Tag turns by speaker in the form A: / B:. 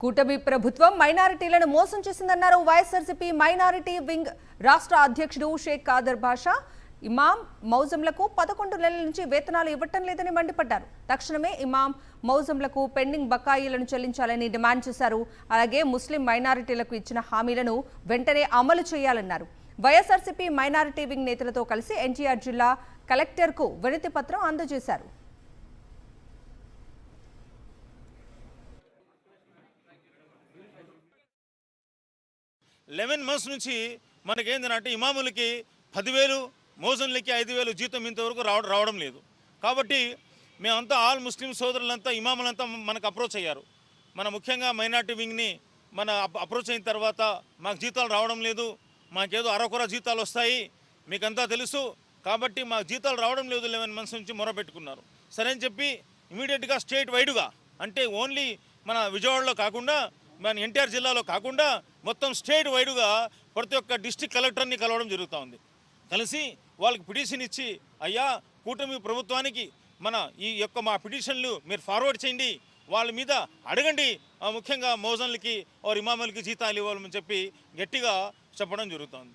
A: కూటమి ప్రభుత్వం మైనారిటీలను మోసం చేసిందన్నారు వైఎస్ఆర్సీపీ మైనారిటీ వింగ్ రాష్ట్ర అధ్యక్షుడు షేక్ ఖాదర్ బాషా. ఇమాం మౌజంలకు 11 నెలల నుంచి వేతనాలు ఇవ్వటం లేదని మండిపడ్డారు. తక్షణమే ఇమాం మౌజంలకు పెండింగ్ బకాయిలను చెల్లించాలని డిమాండ్ చేశారు. అలాగే ముస్లిం మైనారిటీలకు ఇచ్చిన హామీలను వెంటనే అమలు చేయాలన్నారు. వైఎస్ఆర్సీపీ మైనారిటీ వింగ్ నేతలతో కలిసి ఎన్టీఆర్ జిల్లా కలెక్టర్కు వినతి పత్రం అందజేశారు.
B: లెవెన్ మంత్స్ నుంచి మనకేంటంటే ఇమాములకి 10,000 మోజన్లకి 5,000 జీతం ఇంతవరకు రావడం లేదు. కాబట్టి మేమంతా ఆల్ ముస్లిం సోదరులంతా ఇమాములంతా మనకు అప్రోచ్ అయ్యారు. మన ముఖ్యంగా మైనార్టీ వింగ్ని మన అప్రోచ్ అయిన తర్వాత మాకు జీతాలు రావడం లేదు, మాకేదో అరకొర జీతాలు వస్తాయి మీకంతా తెలుసు, కాబట్టి మాకు జీతాలు రావడం లేదు 11 మంత్స్ నుంచి మొరపెట్టుకున్నారు. సరే అని చెప్పి ఇమీడియట్గా స్టేట్ వైడ్గా అంటే ఓన్లీ మన విజయవాడలో కాకుండా మన ఎన్టీఆర్ జిల్లాలో కాకుండా మొత్తం స్టేట్ వైడ్గా ప్రతి ఒక్క డిస్ట్రిక్ట్ కలెక్టర్ని కలవడం జరుగుతూ ఉంది. కలిసి వాళ్ళకి పిటిషన్ ఇచ్చి, అయ్యా కూటమి ప్రభుత్వానికి ఈ యొక్క మా పిటిషన్లు మీరు ఫార్వర్డ్ చేయండి, వాళ్ళ మీద అడగండి, ముఖ్యంగా మౌజన్లకి ఇమాములకి జీతాలు ఇవ్వాలని చెప్పి గట్టిగా చెప్పడం జరుగుతుంది.